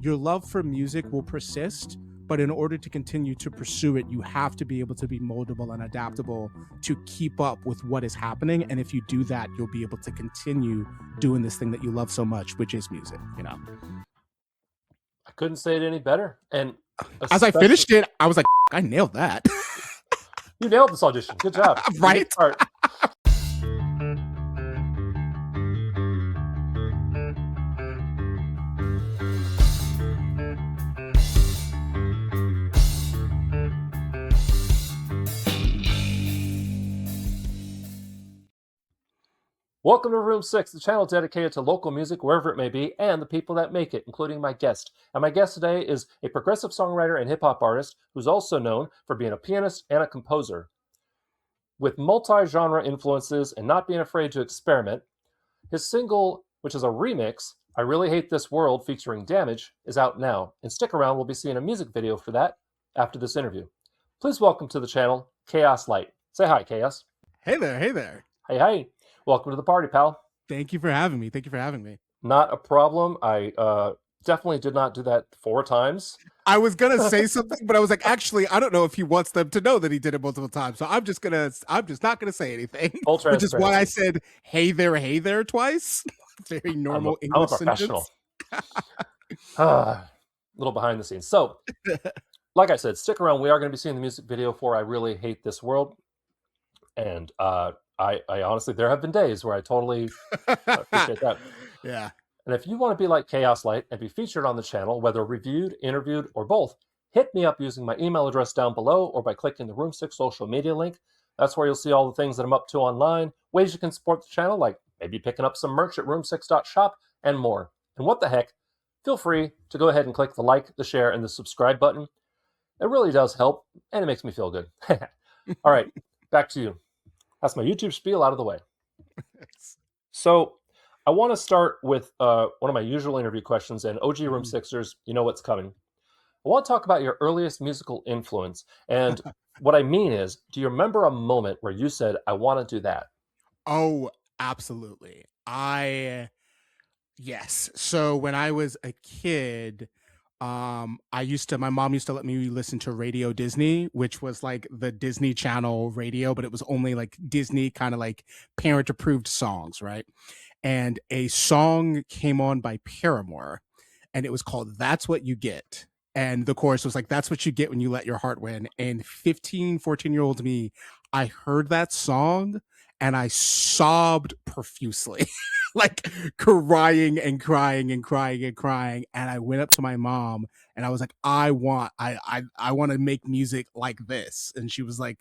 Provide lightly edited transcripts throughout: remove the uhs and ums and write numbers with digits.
your love for music will persist, but in order to continue to pursue it, you have to be able to be moldable and adaptable to keep up with what is happening. And if you do that, you'll be able to continue doing this thing that you love so much, which is music, you know. I couldn't say it any better. And as I finished it, I was like, I nailed that. You nailed this audition. Good job. Right? Welcome to Room 6, the channel dedicated to local music, wherever it may be, and the people that make it, including my guest. And my guest today is a progressive songwriter and hip-hop artist who's also known for being a pianist and a composer. With multi-genre influences and not being afraid to experiment, his single, which is a remix, I Really Hate This World, featuring Damage, is out now. And stick around, we'll be seeing a music video for that after this interview. Please welcome to the channel, KHAOS LIGHT. Say hi, KHAOS. Hey there, hey there. Hey, hey. Welcome to the party, pal. Thank you for having me. Thank you for having me. Not a problem. I definitely did not do that 4 times. I was gonna say something, but I was like, actually, I don't know if he wants them to know that he did it multiple times. So I'm just not gonna say anything. Which is why I said hey there twice. Very normal English sentence. A little behind the scenes. So, like I said, stick around. We are going to be seeing the music video for I Really Hate This World. And I honestly, there have been days where I totally appreciate that. Yeah. And if you want to be like KHAOS LIGHT and be featured on the channel, whether reviewed, interviewed, or both, hit me up using my email address down below or by clicking the Room 6 social media link. That's where you'll see all the things that I'm up to online, ways you can support the channel, like maybe picking up some merch at room6.shop, and more. And what the heck, feel free to go ahead and click the like, the share, and the subscribe button. It really does help, and it makes me feel good. All right, back to you. That's my YouTube spiel out of the way. So I want to start with one of my usual interview questions, and OG Room Sixers, you know what's coming. I want to talk about your earliest musical influence. And what I mean is, do you remember a moment where you said, I want to do that? Oh, absolutely. Yes. So when I was a kid, my mom used to let me listen to Radio Disney, which was like the Disney Channel radio, but it was only like Disney kind of like parent approved songs, right? And a song came on by Paramore, and it was called That's What You Get. And the chorus was like, that's what you get when you let your heart win. And 14-year-old me, I heard that song and I sobbed profusely. Like crying and crying and crying and crying. And I went up to my mom and I was like, I want to make music like this. And she was like,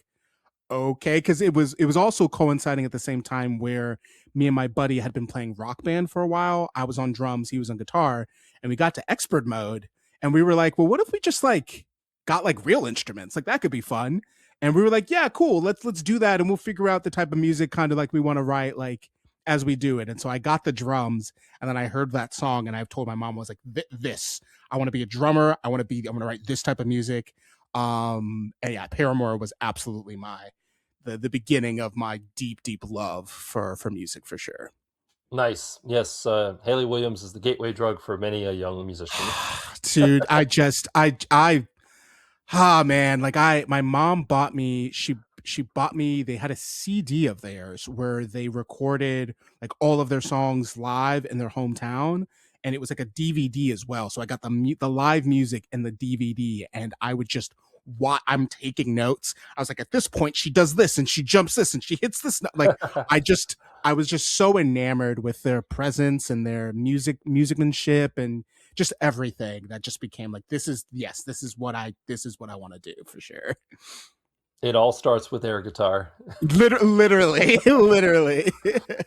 okay. Cause it was also coinciding at the same time where me and my buddy had been playing Rock Band for a while. I was on drums, he was on guitar, and we got to expert mode. And we were like, well, what if we just like got like real instruments? Like that could be fun. And we were like, yeah, cool. Let's do that. And we'll figure out the type of music kind of like we want to write, like as we do it. And so I got the drums, and then I heard that song, and I've told my mom, I was like, this, I want to be a drummer. I'm going to write this type of music. And yeah, Paramore was absolutely the beginning of my deep love for music, for sure. Nice. Yes. Hayley Williams is the gateway drug for many a young musician. Dude, man, like my mom bought me, she bought me, they had a CD of theirs where they recorded like all of their songs live in their hometown, and it was like a DVD as well. So I got the live music and the DVD, and I would just I'm taking notes. I was like, at this point she does this and she jumps this and she hits this. Like I was just so enamored with their presence and their musicmanship and just everything that just became like, this is what I want to do, for sure. It all starts with air guitar. Literally.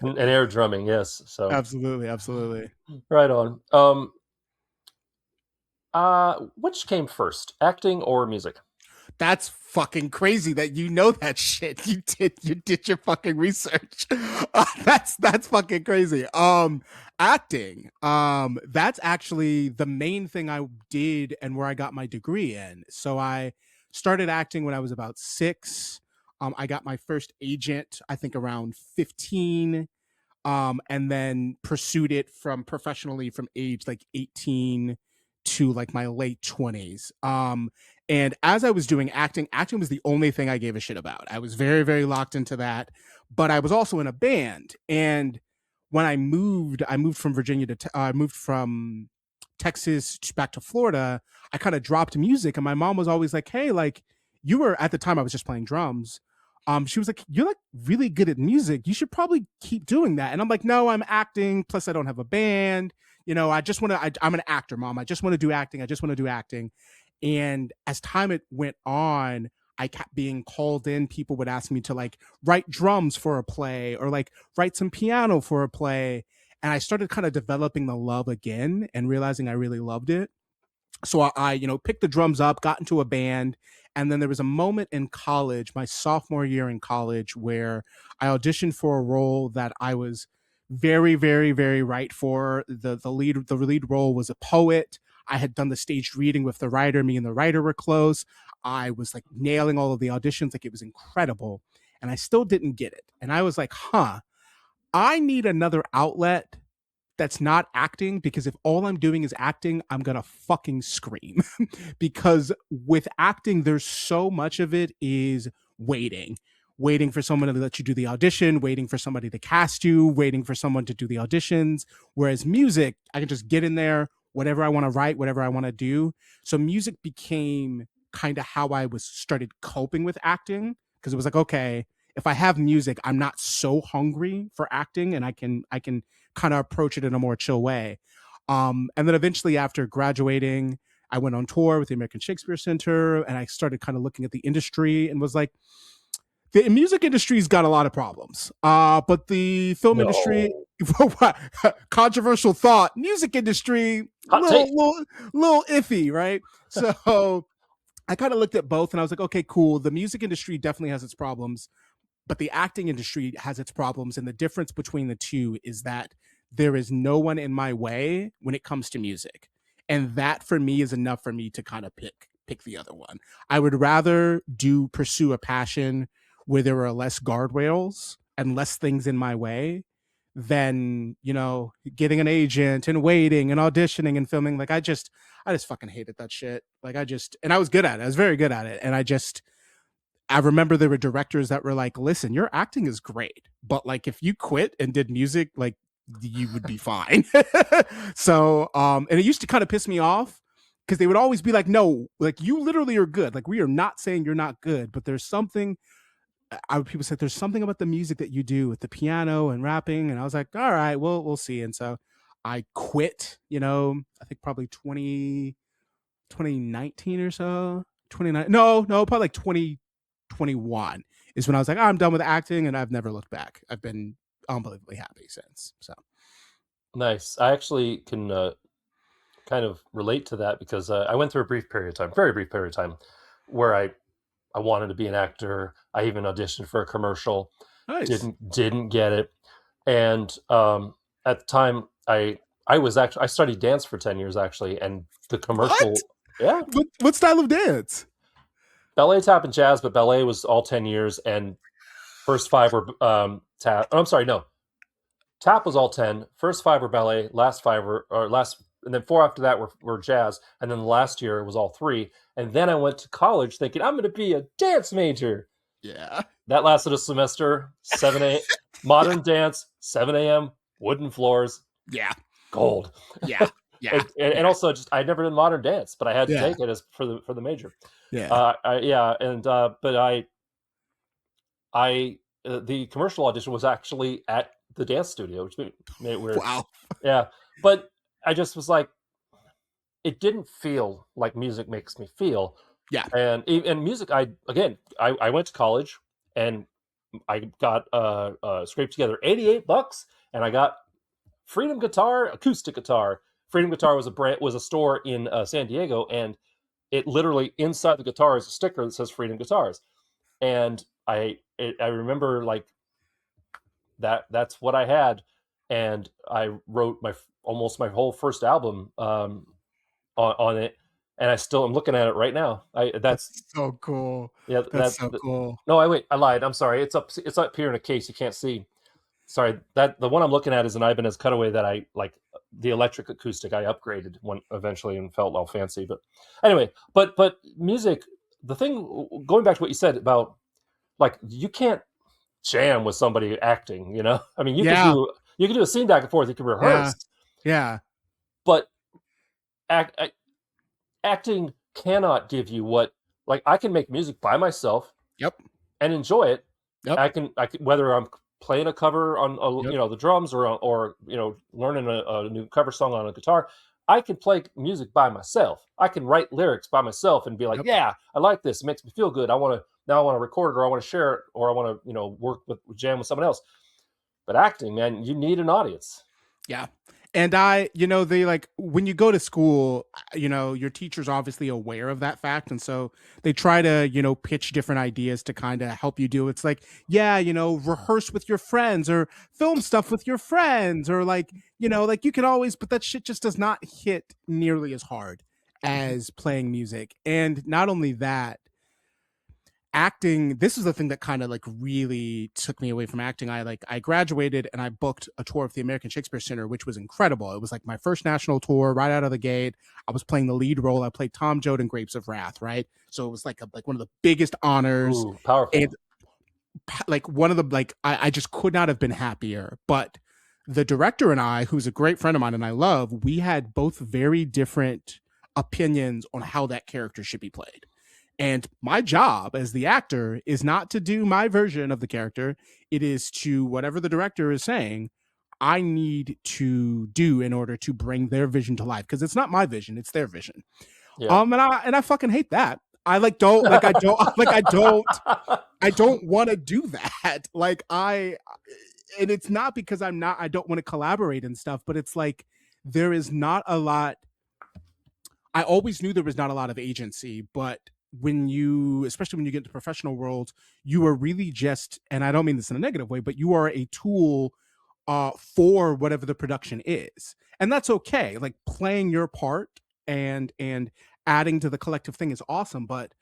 And air drumming, yes. So absolutely. Right on. Which came first, acting or music? That's fucking crazy that you know that shit. You did your fucking research. That's fucking crazy. Acting. That's actually the main thing I did and where I got my degree in. So I started acting when I was about 6. I got my first agent, I think around 15. And then pursued it professionally from age like 18 to like my late 20s. And as I was doing acting, acting was the only thing I gave a shit about. I was very, very locked into that. But I was also in a band. And when I moved from Virginia I moved from Texas back to Florida. I kind of dropped music, and my mom was always like, "Hey, like you were at the time I was just playing drums." She was like, "You're like really good at music. You should probably keep doing that." And I'm like, "No, I'm acting. Plus, I don't have a band. You know, I just want to. I'm an actor, mom. I just want to do acting. I just want to do acting." And as time it went on, I kept being called in. People would ask me to like write drums for a play or like write some piano for a play. And I started kind of developing the love again and realizing I really loved it. So picked the drums up, got into a band, and then there was a moment in college, my sophomore year in college, where I auditioned for a role that I was very, very, very right for. The lead role was a poet. I had done the staged reading with the writer. Me and the writer were close. I was like nailing all of the auditions, like it was incredible, and I still didn't get it. And I was like, huh, I need another outlet that's not acting, because if all I'm doing is acting, I'm gonna fucking scream. Because with acting, there's so much of it is waiting for someone to let you do the audition, waiting for somebody to cast you, waiting for someone to do the auditions. Whereas music, I can just get in there, whatever I want to write, whatever I want to do. So music became kind of how I was started coping with acting, because it was like, okay, if I have music, I'm not so hungry for acting, and I can kind of approach it in a more chill way. And then eventually, after graduating, I went on tour with the American Shakespeare Center, and I started kind of looking at the industry and was like, the music industry's got a lot of problems, but the film industry, No. controversial thought, music industry, Hot take. little iffy, right? So I kind of looked at both, and I was like, okay, cool. The music industry definitely has its problems, but the acting industry has its problems. And the difference between the two is that there is no one in my way when it comes to music. And that for me is enough for me to kind of pick the other one. I would rather pursue a passion where there are less guardrails and less things in my way than, getting an agent and waiting and auditioning and filming. Like I just fucking hated that shit. Like and I was good at it. I was very good at it. And I remember there were directors that were like, listen, your acting is great, but like if you quit and did music, like you would be fine. So, and it used to kind of piss me off, because they would always be like, no, like you literally are good. Like we are not saying you're not good, but there's something. People said there's something about the music that you do with the piano and rapping, and I was like, all right, well, we'll see. And so I quit. I think probably 2019 or so. 29. No, probably like 2021 is when I was like, oh, I'm done with acting, and I've never looked back. I've been unbelievably happy since. So Nice. I actually can kind of relate to that because I went through a brief period of time, very brief period of time, where I wanted to be an actor. I even auditioned for a commercial, nice. didn't get it, and at the time I studied dance for 10 years actually, and the What? commercial, yeah, What style of dance? ballet, tap, and jazz, but ballet was all 10 years, and first five were tap. Oh, I'm sorry, no, tap was all 10. First five were ballet, last five were or last, and then four after that were jazz, and then the last year was all three. And then I went to college thinking I'm going to be a dance major. Yeah. That lasted a semester. 7 a Yeah. modern dance, 7 a.m. wooden floors, Yeah. gold. Yeah. Yeah. And Yeah. also just I'd never done modern dance, but I had to Yeah. take it as for the major. Yeah. Yeah, and but I the commercial audition was actually at the dance studio, which made it weird. Wow. Yeah, but I just was like, it didn't feel like music makes me feel, Yeah. and music. I went to college and I got scraped together $88, and I got Freedom Guitar acoustic guitar. Freedom Guitar was a store in San Diego, and it literally inside the guitar is a sticker that says Freedom Guitars. And I remember like that's what I had, and I wrote almost my whole first album on it, and I'm looking at it right now. I that's That's so cool. Yeah, That's so cool. no, I lied. I'm sorry. It's up here in a case you can't see. Sorry, that the one I'm looking at is an Ibanez cutaway that I like the electric acoustic I upgraded when eventually and felt all fancy. But anyway, but music, the thing, going back to what you said about, like, you can't jam with somebody acting, you know. I mean, Yeah, you could do a scene back and forth, you could yeah, rehearse, yeah. but act, acting cannot give you what, like, I can make music by myself Yep, and enjoy it. yep, I can, whether I'm playing a cover on yep, the drums, or learning a new cover song on a guitar. I can play music by myself. I can write lyrics by myself and be like, yep. yeah, I like this. It makes me feel good. I want to record it, or I want to share it, or I want to work with jam with someone else. But acting, man, you need an audience. Yeah. And they like when you go to school, your teacher's obviously aware of that fact. And so they try to, pitch different ideas to kind of help you do. It's like, yeah, rehearse with your friends or film stuff with your friends or like, like you can always, but that shit just does not hit nearly as hard as playing music. And not only that, acting, this is the thing that kind of like really took me away from acting. I graduated and I booked a tour of the American Shakespeare Center, which was incredible. It was like my first national tour right out of the gate. I was playing the lead role. I played Tom Joad in Grapes of Wrath, right? So it was like one of the biggest honors. Ooh, powerful. And like one of the like I just could not have been happier. But the director and I, who's a great friend of mine and I love, we had both very different opinions on how that character should be played. And my job as the actor is not to do my version of the character. It is to whatever the director is saying, I need to do in order to bring their vision to life. Because it's not my vision, it's their vision. Yeah. And I fucking hate that. I don't want to do that. And it's not because I don't want to collaborate and stuff, but it's like there is not a lot. I always knew there was not a lot of agency, but especially when you get into professional world, you are really just, and I don't mean this in a negative way, but you are a tool for whatever the production is. And that's okay. Like playing your part and adding to the collective thing is awesome. But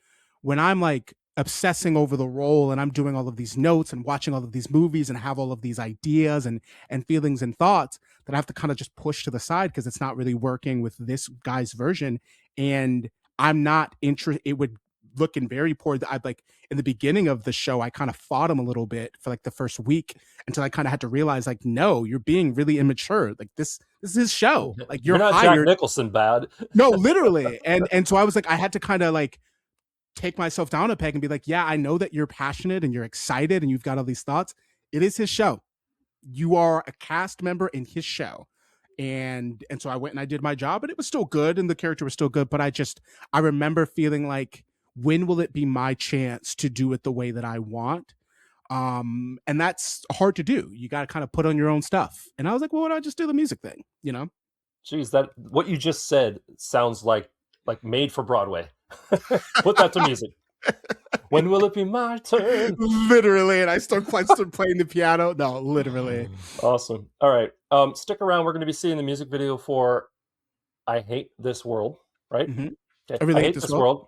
when I'm like obsessing over the role and I'm doing all of these notes and watching all of these movies and have all of these ideas and feelings and thoughts that I have to kind of just push to the side because it's not really working with this guy's version. And I'm not interested. It would look in very poor. I'd like in the beginning of the show, I kind of fought him a little bit for like the first week until I kind of had to realize, like, no, you're being really immature. Like this is his show. Like You're you're not Jack hired. Nicholson bad. No, literally. And so I was like, I had to kind of like take myself down a peg and be like, yeah, I know that you're passionate and you're excited and you've got all these thoughts. It is his show. You are a cast member in his show. And so I went and I did my job and it was still good and the character was still good, but I remember feeling like, when will it be my chance to do it the way that I want? And that's hard to do. You got to kind of put on your own stuff. And I was like, well, why don't I just do the music thing, Jeez, that what you just said sounds like made for Broadway. Put that to music. When will it be my turn? Literally. And I started playing the piano. No, literally. Awesome. All right. Stick around. We're going to be seeing the music video for I Hate This World, right? Mm-hmm. Okay. I really I hate Hate This World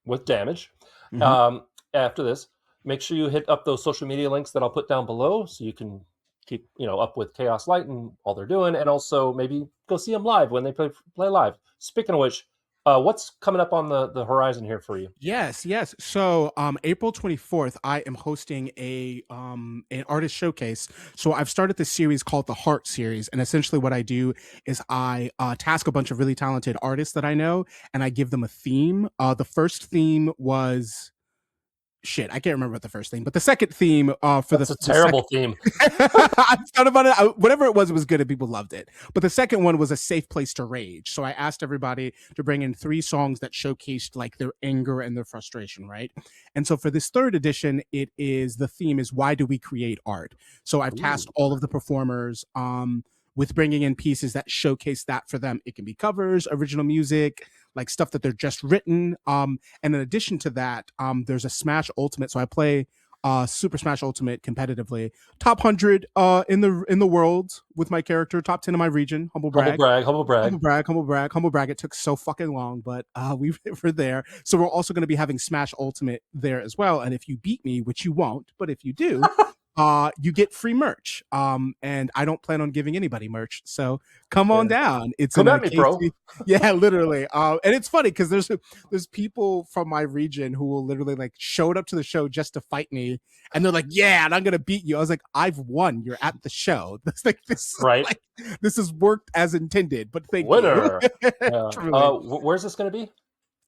with Damage. Mm-hmm. After this, make sure you hit up those social media links that I'll put down below so you can keep up with KHAOS Light and all they're doing, and also maybe go see them live when they play live. Speaking of which, what's coming up on the horizon here for you? Yes. So April 24th, I am hosting an artist showcase. So I've started this series called the Heart series. And essentially what I do is I task a bunch of really talented artists that I know and I give them a theme. The first theme was shit, I can't remember what the first theme, but the second theme for That's a terrible theme. I thought about it. Whatever it was good and people loved it. But the second one was a safe place to rage. So I asked everybody to bring in 3 songs that showcased like their anger and their frustration, right? And so for this third edition, the theme is why do we create art? So I've tasked all of the performers with bringing in pieces that showcase that for them. It can be covers, original music, like stuff that they're just written. And in addition to that, there's a Smash Ultimate. So I play Super Smash Ultimate competitively. Top 100 in the world with my character. Top 10 in my region. Humble brag. Humble brag. It took so fucking long, but we were there. So we're also going to be having Smash Ultimate there as well. And if you beat me, which you won't, but if you do, you get free merch. And I don't plan on giving anybody merch, so come on Yeah. down. It's in Come a at me, bro. Casey. Yeah, literally. And it's funny because there's people from my region who will literally like showed up to the show just to fight me, and they're like, "Yeah, and I'm gonna beat you." I was like, "I've won. You're at the show. That's like Right. like this has worked as intended." But thank you. Winner. Yeah. Truly. Where's this going to be?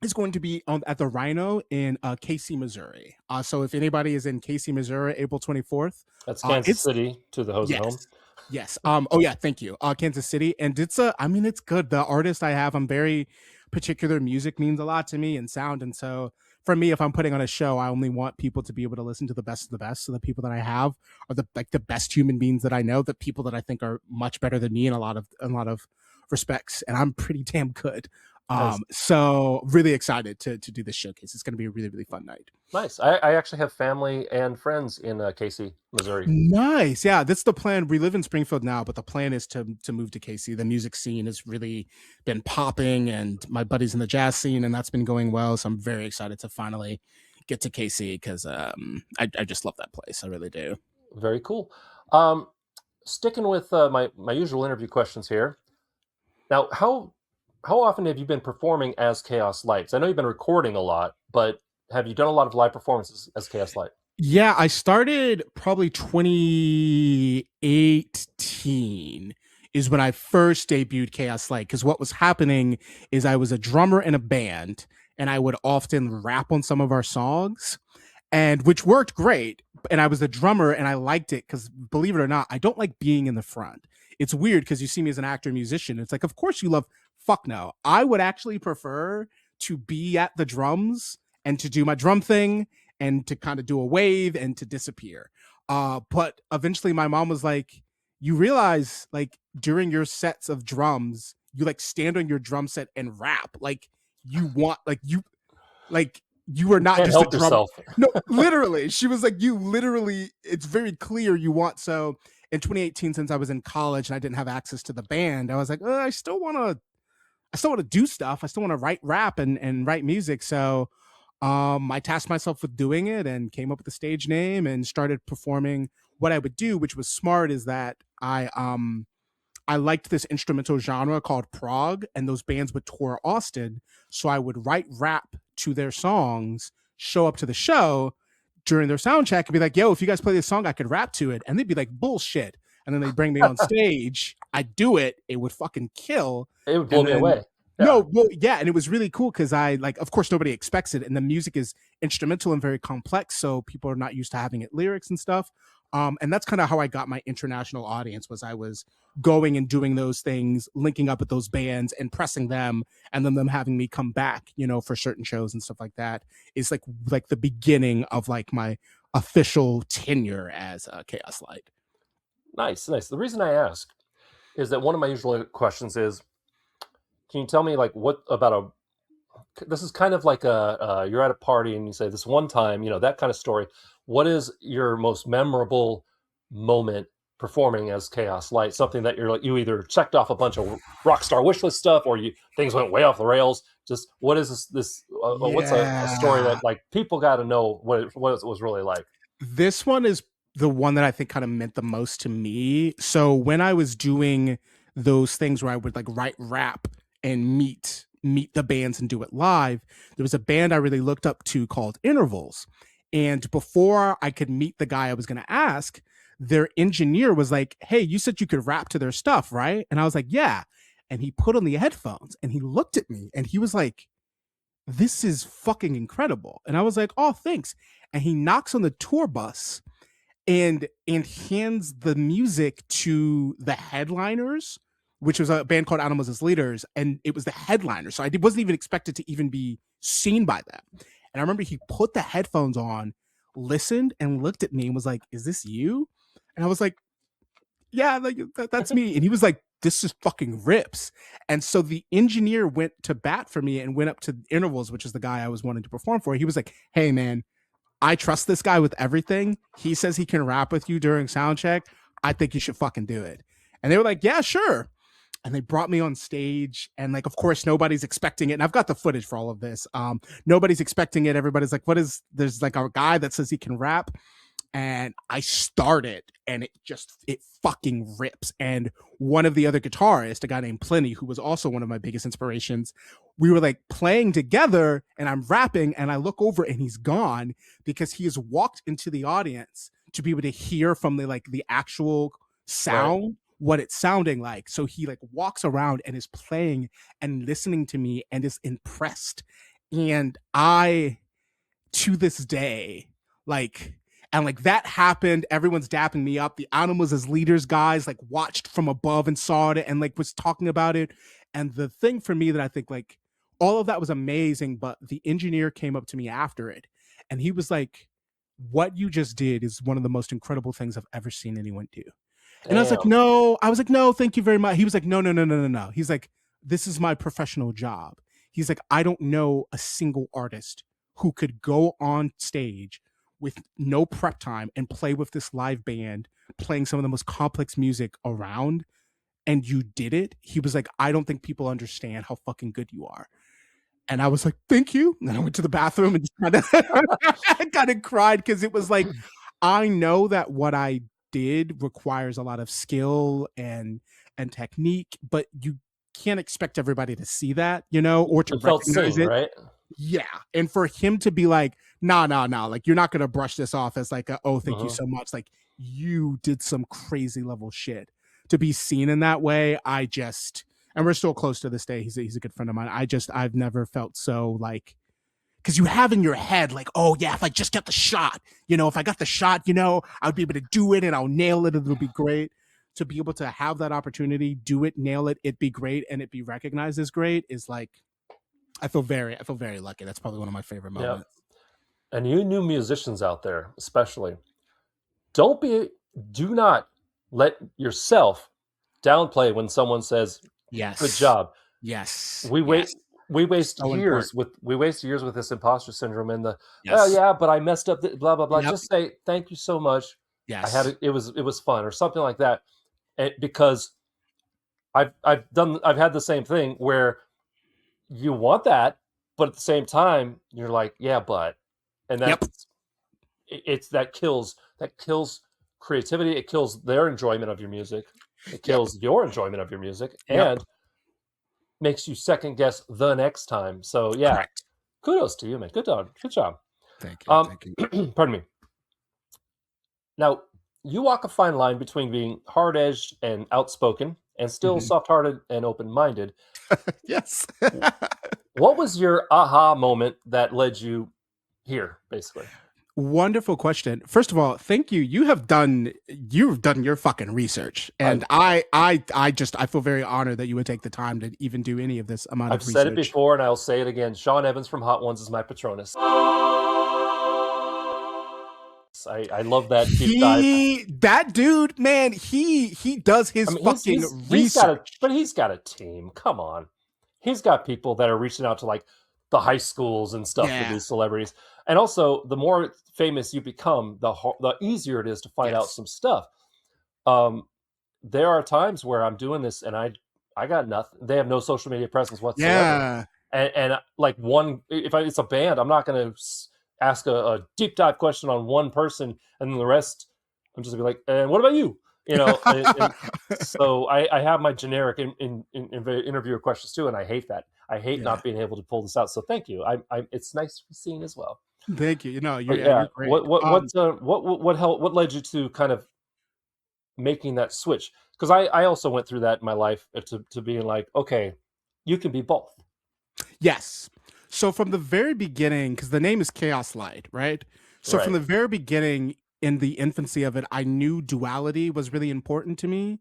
Is going to be on at the Rhino in Casey, Missouri. So if anybody is in Casey, Missouri, April 24th, That's Kansas it's City to the Hosen home. yes. Yes. Oh yeah, thank you. Kansas City. And it's I mean, it's good. The artist I have, I'm very particular. Music means a lot to me and sound. And so for me, if I'm putting on a show, I only want people to be able to listen to the best of the best. So the people that I have are the best human beings that I know, the people that I think are much better than me in a lot of respects. And I'm pretty damn good. Nice. So really excited to do this showcase. It's going to be a really, really fun night. Nice. I actually have family and friends in Casey, Missouri. Nice. Yeah, that's the plan. We live in Springfield now, but the plan is to move to Casey. The music scene has really been popping, and my buddies in the jazz scene, and that's been going well. So I'm very excited to finally get to Casey because I just love that place. I really do. Very cool. Sticking with my usual interview questions here. Now, how often have you been performing as KHAOS Lights? I know you've been recording a lot, but have you done a lot of live performances as KHAOS Light? Yeah, I started probably 2018 is when I first debuted KHAOS Light. Because what was happening is I was a drummer in a band, and I would often rap on some of our songs, and which worked great. And I was the drummer, and I liked it because, believe it or not, I don't like being in the front. It's weird because you see me as an actor and musician. It's like, of course you love. Fuck no. I would actually prefer to be at the drums and to do my drum thing and to kind of do a wave and to disappear. But eventually my mom was like, you realize like during your sets of drums, you like stand on your drum set and rap. Like you want, like you are not Can't just a help drummer. yourself. No, literally. She was like, you literally, it's very clear you want. So in 2018, since I was in college and I didn't have access to the band, I was like, I still want to do stuff. I still want to write rap and write music. So I tasked myself with doing it and came up with the stage name and started performing. What I would do, which was smart, is that I liked this instrumental genre called prog, and those bands would tour Austin. So I would write rap to their songs, show up to the show during their sound check, and be like, "Yo, if you guys play this song, I could rap to it." And they'd be like, "Bullshit." And then they bring me on stage. I do it. It would fucking kill. It would blow me away. Yeah. No, well, yeah, and it was really cool because I like, of course, nobody expects it, and the music is instrumental and very complex, so people are not used to having it lyrics and stuff. And that's kind of how I got my international audience. Was I was going and doing those things, linking up with those bands and pressing them, and then them having me come back, for certain shows and stuff like that. Is like the beginning of like my official tenure as KHAOS Light. Nice. The reason I ask is that one of my usual questions is, can you tell me like what about this is kind of like you're at a party and you say this one time, that kind of story. What is your most memorable moment performing as KHAOS Light? Something that you're like, you either checked off a bunch of rock star wish list stuff or things went way off the rails. Just what is this what's a story that like people got to know what it was really like? This one is the one that I think kind of meant the most to me. So when I was doing those things where I would like write rap and meet the bands and do it live, there was a band I really looked up to called Intervals. And before I could meet the guy I was going to ask, their engineer was like, "Hey, you said you could rap to their stuff, right?" And I was like, "Yeah." And he put on the headphones and he looked at me and he was like, "This is fucking incredible." And I was like, "Oh, thanks." And he knocks on the tour bus and hands the music to the headliners, which was a band called Animals as Leaders, and it was the headliner. So I wasn't even expected to even be seen by them. And I remember he put the headphones on, listened, and looked at me and was like, "Is this you?" And I was like, "Yeah, like that's me." And he was like, "This is fucking rips." And so the engineer went to bat for me and went up to Intervals, which is the guy I was wanting to perform for. He was like, "Hey, man, I trust this guy with everything. He says he can rap with you during sound check. I think you should fucking do it." And they were like, "Yeah, sure." And they brought me on stage, and like, of course, nobody's expecting it. And I've got the footage for all of this. Nobody's expecting it. Everybody's like, there's like a guy that says he can rap. and I started and it fucking rips. And one of the other guitarists, a guy named Pliny, who was also one of my biggest inspirations, we were like playing together and I'm rapping and I look over and he's gone because he has walked into the audience to be able to hear from the actual Right. sound what it's sounding like. So he like walks around and is playing and listening to me and is impressed. And I, to this day, like, and like that happened, everyone's dapping me up. The Animals as leaders guys like watched from above and saw it and like was talking about it. And the thing for me that I think like all of that was amazing, but the engineer came up to me after it and he was like, what you just did is one of the most incredible things I've ever seen anyone do. And Damn. I was like, no, thank you very much. He was like, no, no, no, no, no, no. He's like, this is my professional job. He's like, I don't know a single artist who could go on stage with no prep time and play with this live band, playing some of the most complex music around, and you did it. He was like, I don't think people understand how fucking good you are. And I was like, thank you. And I went to the bathroom and just kind of cried because it was like, I know that what I did requires a lot of skill and technique, but you can't expect everybody to see that, or to You felt recognize seen, it. right? Yeah. And for him to be like, nah, nah, nah, like you're not gonna brush this off as like oh, thank you Hmm. so much. Like you did some crazy level shit. To be seen in that way, and we're still close to this day. He's a good friend of mine. I've never felt so like because you have in your head like, oh yeah, if I just get the shot, if I got the shot, I'd be able to do it and I'll nail it. It'll be great. To be able to have that opportunity, do it, nail it, it be great, and it be recognized as great is like I feel very lucky. That's probably one of my favorite Yeah. moments. And you new musicians out there, especially, don't be, do not let yourself downplay when someone says, "Good Yes. job." Yes. We Yes. wait. We waste So important. years with this imposter syndrome and the, well, Yes. yeah, but I messed up. Blah blah blah. Yep. Just say thank you so much. I had Yes. it. It was fun or something like that. Because I've had the same thing where you want that, but at the same time you're like, yeah, but, and Yep. it's that kills creativity. It kills their enjoyment of your music. It Yep. kills your enjoyment of your music, Yep. and makes you second guess the next time. So yeah, Correct. kudos to you, man. Good job. Good job. Thank you. Um, Thank you. pardon me. Now, you walk a fine line between being hard edged and outspoken, and still Mhm. soft hearted and open minded. Yes. What was your aha moment that led you here, basically? Wonderful question. First of all, thank you. You've done your fucking research. I've And I feel very honored that you would take the time to even do any of this amount I've of said it research. before, and I'll say it again. Sean Evans from Hot Ones is my Patronus. I love that deep dive. That dude, man, he does I his mean, he's fucking he's he's got a research. but he's got a team. Come on, he's got people that are reaching out to like the high schools and stuff with Yeah. these celebrities. And also, the more famous you become, the easier it is to find out Yes. some stuff. Um, there are times where I'm doing this and I got nothing. They have no social media presence whatsoever. Yeah. And like one, if it's a band, I'm not going to ask a deep dive question on one person, and then the rest, I'm just gonna be like, and what about you? And so I have my generic interviewer questions too, and I hate that. I hate Yeah. not being able to pull this out. So thank you. It's nice to be seen as well. Thank you. But You're yeah, great. what led you to kind of making that switch? Because I also went through that in my life, to being like, okay, you can be both. Yes. So from the very beginning, because the name is KHAOS Light, right? So from Right. the very beginning, in the infancy of it, I knew duality was really important to me.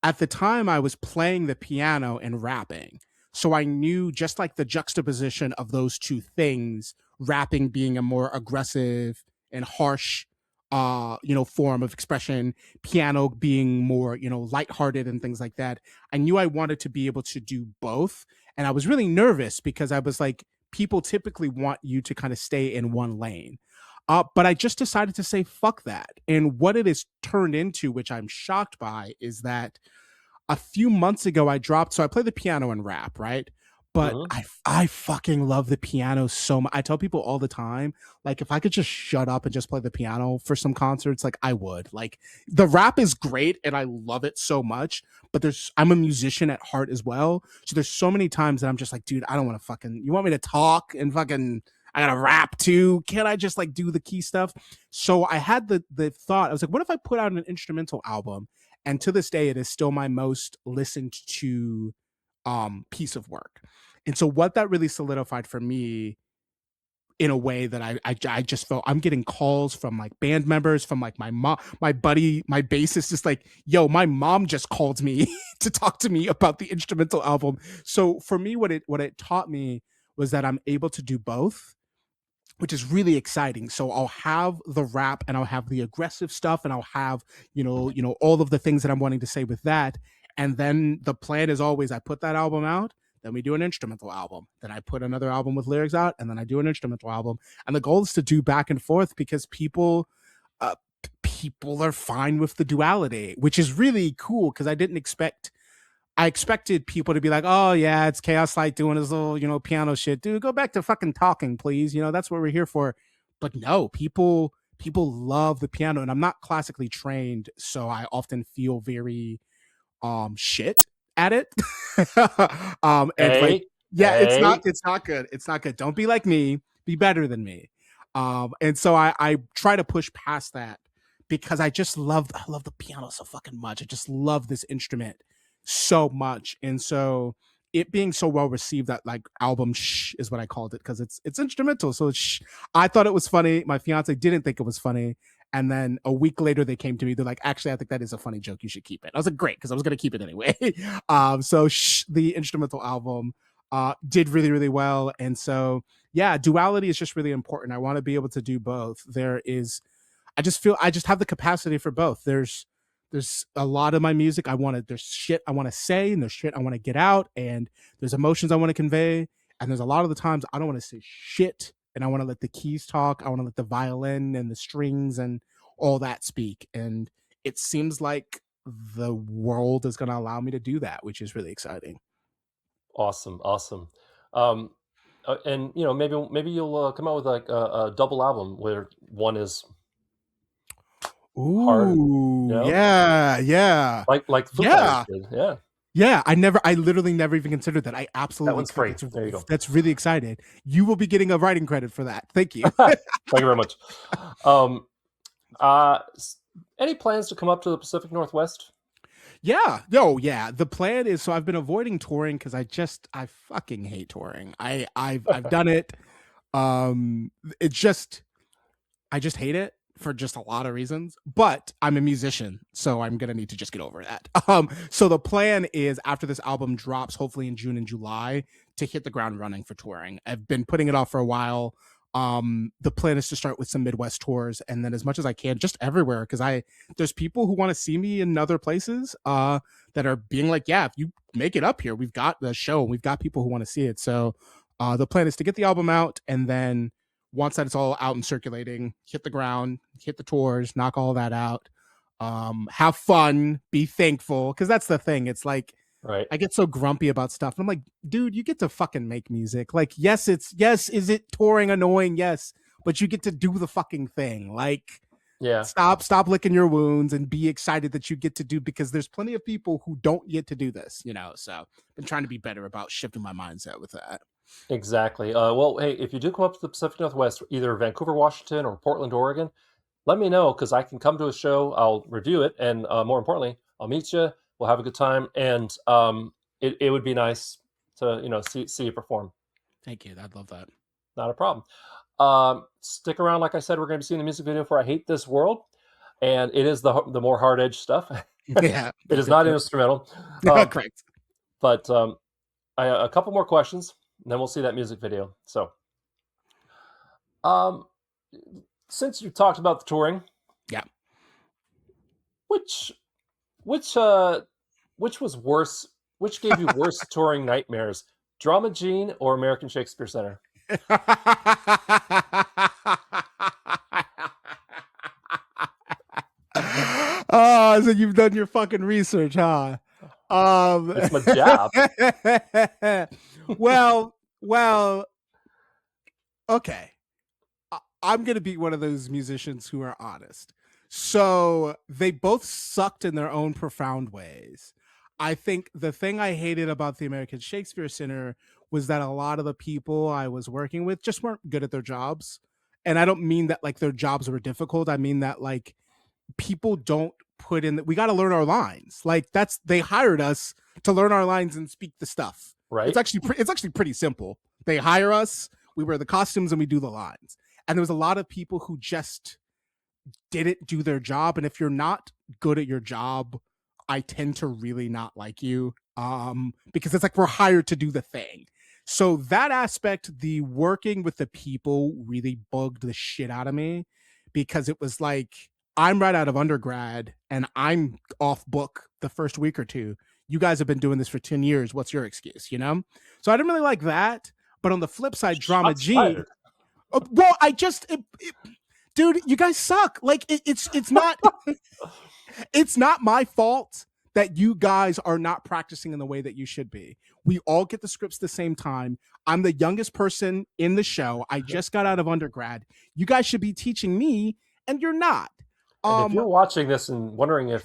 At the time, I was playing the piano and rapping. So I knew just like the juxtaposition of those two things, rapping being a more aggressive and harsh form of expression, piano being more, lighthearted and things like that. I knew I wanted to be able to do both. And I was really nervous because I was like, people typically want you to kind of stay in one lane. But I just decided to say, fuck that. And what it has turned into, which I'm shocked by, is that a few months ago I dropped, so I play the piano and rap, right? but Hmm. I fucking love the piano so much. I tell people all the time, like if I could just shut up and just play the piano for some concerts, like I would. Like the rap is great and I love it so much, but I'm a musician at heart as well. So there's so many times that I'm just like, dude, I don't want to fucking you want me to talk and fucking I gotta rap too. Can't I just like do the key stuff? So I had the thought, I was like, what if I put out an instrumental album? And to this day, it is still my most listened to piece of work. And so what that really solidified for me in a way that I just felt I'm getting calls from like band members, from like my mom, my buddy, my bassist, just like, yo, my mom just called me to talk to me about the instrumental album. So for me, what it taught me was that I'm able to do both, which is really exciting. So I'll have the rap and I'll have the aggressive stuff and I'll have, all of the things that I'm wanting to say with that. And then the plan is always I put that album out, then we do an instrumental album. Then I put another album with lyrics out, and then I do an instrumental album. And the goal is to do back and forth because uh, people are fine with the duality, which is really cool because I expected people to be like, "Oh yeah, it's KHAOS Light doing his little, piano shit, dude. Go back to fucking talking, please. That's what we're here for." But no, people love the piano, and I'm not classically trained, so I often feel very shit at it. And like, Hey, yeah, hey. it's not good. It's not good. Don't be like me. Be better than me. And so I try to push past that because I love the piano so fucking much. I just love this instrument so much. And so it being so well received, that like album shh is what I called it, because it's instrumental. So it's shh. I thought it was funny. My fiance didn't think it was funny. And then a week later, they came to me. They're like, "Actually, I think that is a funny joke. You should keep it." I was like, "Great," because I was going to keep it anyway. So the instrumental album did really, really well. And so, yeah, duality is just really important. I want to be able to do both. I just feel I just have the capacity for both. There's a lot of my music there's shit I want to say, and there's shit I want to get out, and there's emotions I want to convey, and there's a lot of the times I don't want to say shit, and I want to let the keys talk. I want to let the violin and the strings and all that speak. And it seems like the world is going to allow me to do that, which is really exciting. Awesome, awesome. Um, and maybe you'll come out with like a double album where one is hard, you Ooh, know, yeah, yeah, like Foo Fighters yeah. did. Yeah, Yeah, I literally never even considered that. I that absolutely one's could. free. There you go. That's really excited. You will be getting a writing credit for that. Thank you. Thank you very much. Um, uh, s- any plans to come up to the Pacific Northwest? Yeah, no, yeah. The plan is, so I've been avoiding touring because I fucking hate touring. I've done it. Um, it just I just hate it for just a lot of reasons, but I'm a musician, so I'm gonna need to just get over that. So the plan is after this album drops, hopefully in June and July, to hit the ground running for touring. I've been putting it off for a while. The plan is to start with some Midwest tours, and then as much as I can, just everywhere, because there's people who want to see me in other places, that are being like, yeah, if you make it up here, we've got the show, we've got people who want to see it. So, the plan is to get the album out, and then once that it's all out and circulating, hit the ground, hit the tours, knock all that out. Have fun, be thankful, because that's the thing. It's like Right. I get so grumpy about stuff. And I'm like, dude, you get to fucking make music. Like, yes, is it touring annoying? Yes, but you get to do the fucking thing. Like, Yeah. stop licking your wounds and be excited that you get to do, because there's plenty of people who don't get to do this. So I've been trying to be better about shifting my mindset with that. Exactly. Well, hey, if you do come up to the Pacific Northwest, either Vancouver, Washington, or Portland, Oregon, let me know because I can come to a show. I'll review it, and more importantly, I'll meet you. We'll have a good time, and it would be nice to see you perform. Thank you. I'd love that. Not a problem. Stick around. Like I said, we're going to be seeing the music video for "I Hate This World," and it is the more hard edge stuff. Yeah. It is Good. not Good. instrumental, um, Correct. but a couple more questions, and then we'll see that music video. So, um, since you talked about the touring, Yeah. which which uh which was worse? Which gave you worse touring nightmares? Drama Gene or American Shakespeare Center? Oh, so you've done your fucking research, huh? It's my job. well, okay. I'm gonna be one of those musicians who are honest. So they both sucked in their own profound ways. I think the thing I hated about the American Shakespeare Center was that a lot of the people I was working with just weren't good at their jobs. And I don't mean that like their jobs were difficult. I mean that like people don't put in that we got to learn our lines. Like that's they hired us to learn our lines and speak the stuff. Right. It's actually pretty simple. They hire us, we wear the costumes and we do the lines. And there was a lot of people who just didn't do their job. And if you're not good at your job, I tend to really not like you. Because it's like we're hired to do the thing. So that aspect, the working with the people really bugged the shit out of me because it was like I'm right out of undergrad and I'm off book the first week or two. You guys have been doing this for 10 years. What's your excuse? You know? So I didn't really like that. But on the flip side, Drama Shots Gene. fired. Well, dude, you guys suck. Like it's not it's not my fault that you guys are not practicing in the way that you should be. We all get the scripts the same time. I'm the youngest person in the show. I just got out of undergrad. You guys should be teaching me, and you're not. And if you're watching this and wondering if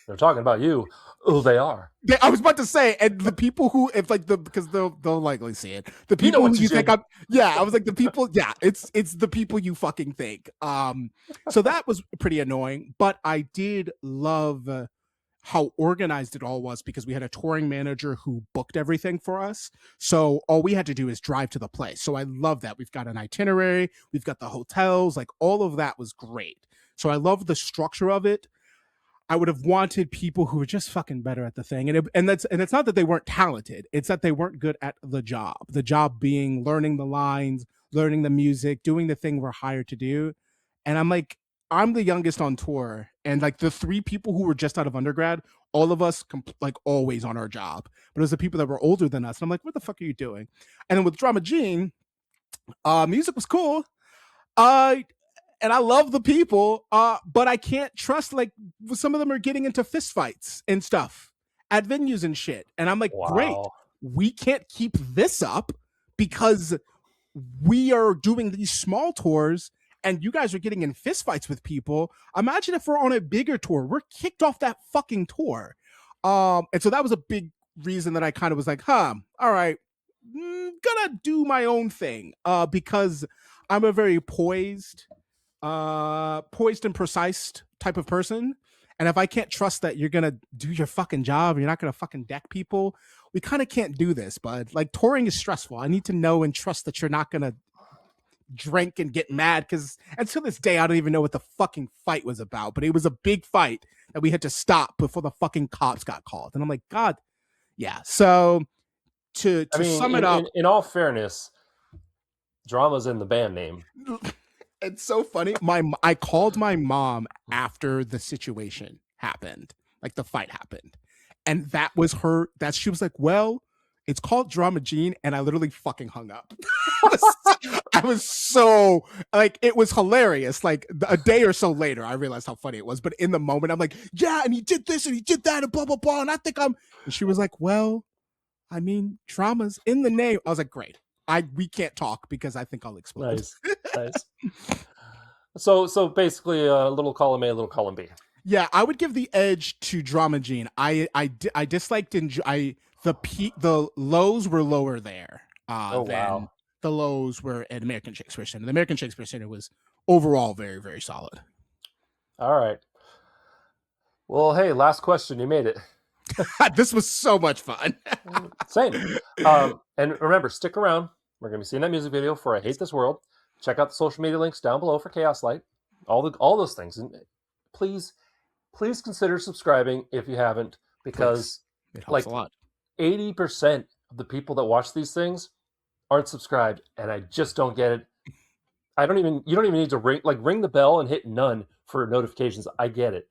they're talking about you, oh, they are. I was about to say, and the people who, if like because they'll likely see it. The people who you think I'm, I was like the people, it's the people you fucking think. So that was pretty annoying, but I did love how organized it all was because we had a touring manager who booked everything for us. So all we had to do is drive to the place. So I love that. We've got an itinerary, we've got the hotels, like all of that was great. So I love the structure of it. I would have wanted people who were just fucking better at the thing. And it's not that they weren't talented. It's that they weren't good at the job. The job being learning the lines, learning the music, doing the thing we're hired to do. And I'm like, I'm the youngest on tour. And like the three people who were just out of undergrad, all of us like always on our job. But it was the people that were older than us. And I'm like, what the fuck are you doing? And then with Drama Gene, music was cool. And I love the people, but I can't trust like some of them are getting into fistfights and stuff at venues and shit. And I'm like, great, we can't keep this up because we are doing these small tours and you guys are getting in fistfights with people. Imagine if we're on a bigger tour, we're kicked off that fucking tour. And so that was a big reason that I kind of was like, all right, gonna do my own thing because I'm a very poised and precise type of person. And if I can't trust that you're gonna do your fucking job, you're not gonna fucking deck people, we kind of can't do this, bud. Like touring is stressful. I need to know and trust that you're not gonna drink and get mad because until this day I don't even know what the fucking fight was about. But it was a big fight that we had to stop before the fucking cops got called. And I'm like, God, yeah. So to sum it up, in all fairness, drama's in the band name. It's so funny. I called my mom after the situation happened, like the fight happened, and that was her. She was like, "Well, it's called Drama Gene," and I literally fucking hung up. I was so like, it was hilarious. Like a day or so later, I realized how funny it was. But in the moment, I'm like, "Yeah," and he did this and he did that and blah blah blah, and I think I'm. And she was like, "Well, I mean, drama's in the name." I was like, "Great." We can't talk because I think I'll explode. Nice. So basically, a little column A, a little column B. Yeah, I would give the edge to Drama Gene. I disliked the lows were lower there than the lows were at American Shakespeare Center. The American Shakespeare Center was overall very, very solid. All right. Well, hey, last question. You made it. This was so much fun. Same. And remember, stick around. We're going to be seeing that music video for I Hate This World. Check out the social media links down below for KHAOS Light. All those things. And please consider subscribing if you haven't, because it helps a lot. 80% of the people that watch these things aren't subscribed, and I just don't get it. You don't even need to ring the bell and hit none for notifications. I get it.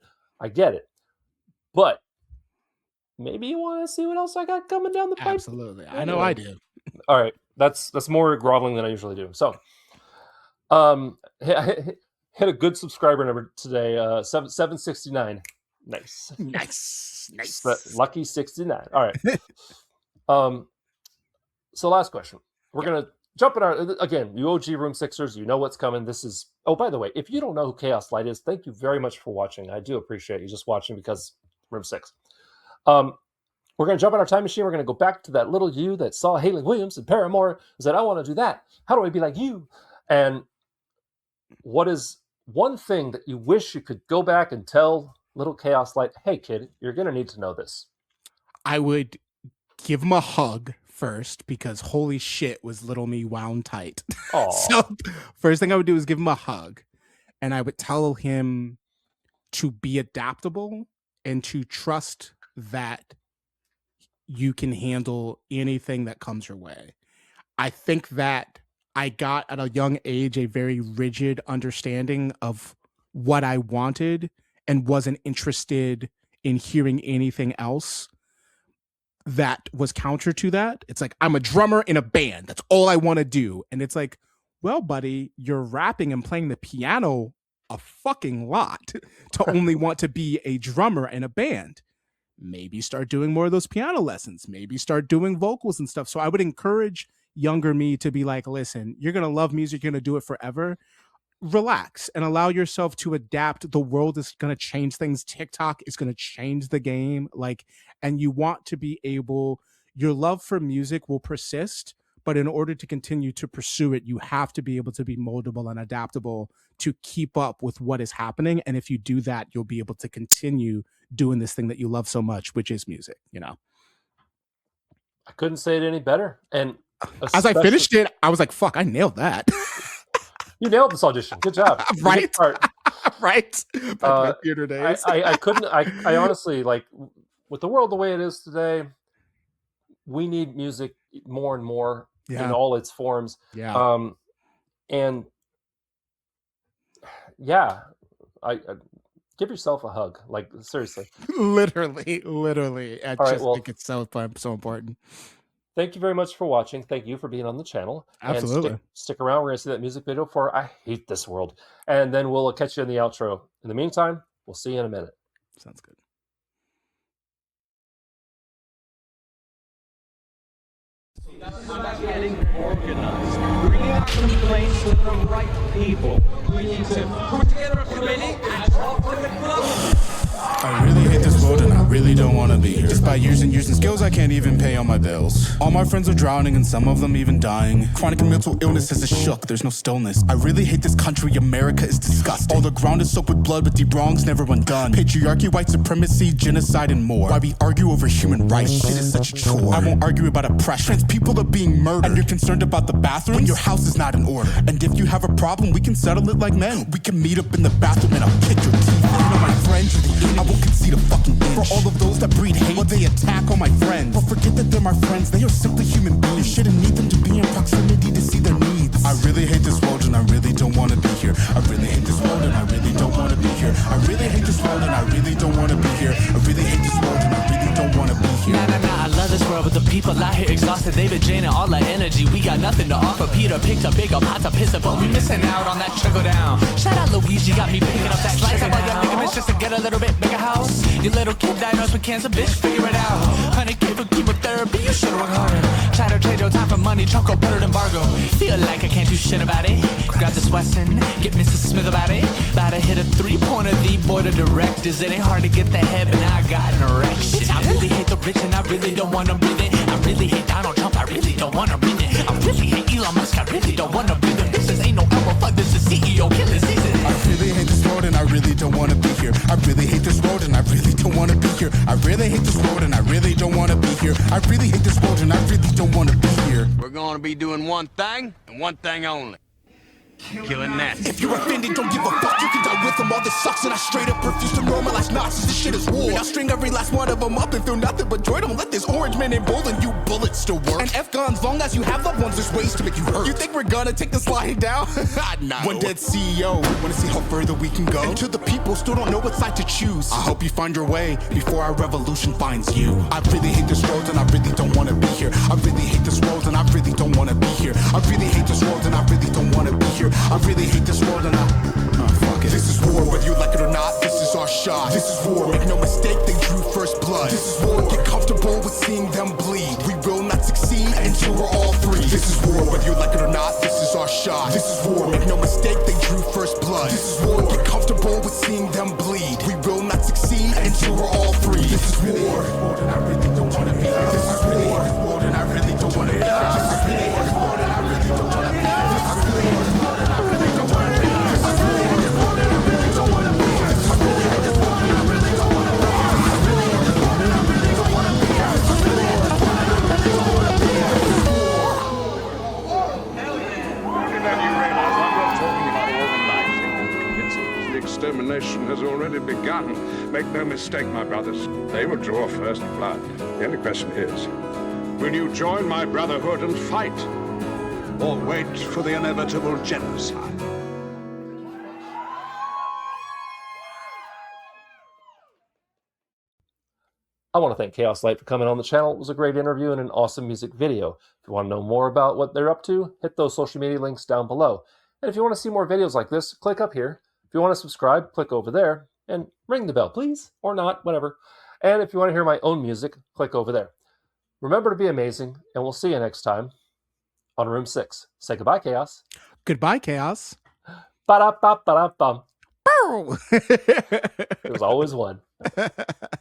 But maybe you want to see what else I got coming down the pipe? Absolutely. I know I do. All right. That's more groveling than I usually do. So, hit a good subscriber number today, 769. Nice. Nice. Lucky 69. All right. So last question. We're going to jump in again, you OG Room Sixers, you know what's coming. This is, oh, by the way, if you don't know who KHAOS Light is, thank you very much for watching. I do appreciate you just watching because Room 6. We're going to jump in our time machine. We're going to go back to that little you that saw Haley Williams and Paramore and said, I want to do that. How do I be like you? And what is one thing that you wish you could go back and tell little KHAOS Light, hey, kid, you're going to need to know this? I would give him a hug first because holy shit was little me wound tight. So first thing I would do is give him a hug. And I would tell him to be adaptable and to trust that you can handle anything that comes your way. I think that I got at a young age a very rigid understanding of what I wanted and wasn't interested in hearing anything else that was counter to that. It's like, I'm a drummer in a band. That's all I want to do. And it's like, well, buddy, you're rapping and playing the piano a fucking lot to only want to be a drummer in a band. Maybe start doing more of those piano lessons. Maybe start doing vocals and stuff. So I would encourage younger me to be like, listen, you're going to love music. You're going to do it forever. Relax and allow yourself to adapt. The world is going to change things. TikTok is going to change the game. And you want to be able, your love for music will persist, but in order to continue to pursue it, you have to be able to be moldable and adaptable to keep up with what is happening. And if you do that, you'll be able to continue doing this thing that you love so much, which is music, I couldn't say it any better. And as I finished it, I was like, fuck, I nailed that. You nailed this audition. Good job. Right. Right. Theater days. I honestly, with the world the way it is today, we need music more and more in all its forms. Yeah. I give yourself a hug. Seriously. Literally. I think it's so important. Thank you very much for watching. Thank you for being on the channel. Absolutely. And stick around. We're going to see that music video for I Hate This World. And then we'll catch you in the outro. In the meantime, we'll see you in a minute. Sounds good. About getting organized, bringing our complaints to the right people. We need to put together a committee and talk to the club. I really hate this world and I really don't want to be here. Despite years and years and skills, I can't even pay all my bills. All my friends are drowning and some of them even dying. Chronic and mental illness is a shook, there's no stillness. I really hate this country, America is disgusting. All the ground is soaked with blood, but the wrongs never undone. Patriarchy, white supremacy, genocide and more. Why we argue over human rights, shit is such a chore. I won't argue about oppression, trans people are being murdered. And you're concerned about the bathroom when your house is not in order. And if you have a problem, we can settle it like men. We can meet up in the bathroom and I'll kick your teeth. My friends are the enemy. I won't concede a fucking inch. For all of those that breed hate, well, they attack all my friends. But forget that they're my friends, they are simply human beings. You shouldn't need them to be in proximity to see their needs. I really hate this world and I really don't want to be here. I really hate this world and I really don't want to be here. I really hate this world and I really don't want to be here. I really hate this world and I really don't want to be here. Nah, I love this world, but the people out here exhausted. They've been draining all our energy. We got nothing to offer. Peter picked a big pot to piss up, but we missing out on that trickle down. Shout out Luigi, got me picking up that slice. I'm all your ligaments just to get a little bit bigger house. Your little kid diagnosed with cancer, bitch, figure it out. 100K for chemotherapy, you should've worked harder. Try to trade your time for money, Trump go better than Bargo. Feel like I can't do shit about it. Grab this Wesson, get Mrs. Smith about it. About to hit a three-pointer, the board of directors. It ain't hard to get the head, but now I got an erection. I really hate the rich and I really don't want to breathe it. I really hate Donald Trump, I really don't want to breathe it. I really hate Elon Musk, I really don't want to breathe it. This ain't no elbow fuck, this is CEO killing season. I really hate this world and I really don't want to be here. I really hate this world and I really don't want to be here. I really hate this world and I really don't want to be here. I really hate this world and I really don't want to be here. We're gonna be doing one thing and one thing only. Killing that. If you're offended, don't give a fuck. You can die with them. All this sucks and I straight up refuse to normalize Nazis. This shit is war. I'll string every last one of them up and feel nothing but joy. Don't let this orange man embolden you. Bullets still work. And F guns, long as you have loved ones, there's ways to make you hurt. You think we're gonna take the slide down? No. One dead CEO. Wanna see how further we can go? And to the people, still don't know what side to choose. I hope you find your way before our revolution finds you. I really hate this world and I really don't wanna be here. I really hate this world and I really don't wanna be here. I really hate this world and I really don't wanna be here. I really hate this world and fuck it. This is war, whether you like it or not, this is our shot. This is war, make no mistake, they drew first blood. blood. This is war, get comfortable with seeing them bleed. We will not succeed until we're all free. This is war, whether you like it or not, this is our shot. This is war, make no mistake, they drew first blood. This is war, get comfortable with seeing them bleed. We will not succeed until we're all free. This is war, and I really don't want to be here. This is war, and I really don't want to be here. This is war, and I really don't want to be here. This is war, and I really don't want to be here. This is war, and I really don't want to be here. This is war, and I really don't want to be here. This is war, and I really don't want to be here. This is war, and I really don't want to be here. This is war. Then you realize I'm not talking about organizing convinces. The extermination has already begun. Make no mistake, my brothers. They will draw first blood. The only question is, will you join my brotherhood and fight? Or wait for the inevitable genocide? I want to thank KHAOS Light for coming on the channel. It was a great interview and an awesome music video. If you want to know more about what they're up to, hit those social media links down below. And if you want to see more videos like this, click up here. If you want to subscribe, click over there. And ring the bell, please. Or not, whatever. And if you want to hear my own music, click over there. Remember to be amazing, and we'll see you next time on Room 6. Say goodbye, KHAOS. Goodbye, Chaos. Ba-da-ba-ba-da-bum. Bow. There's always one.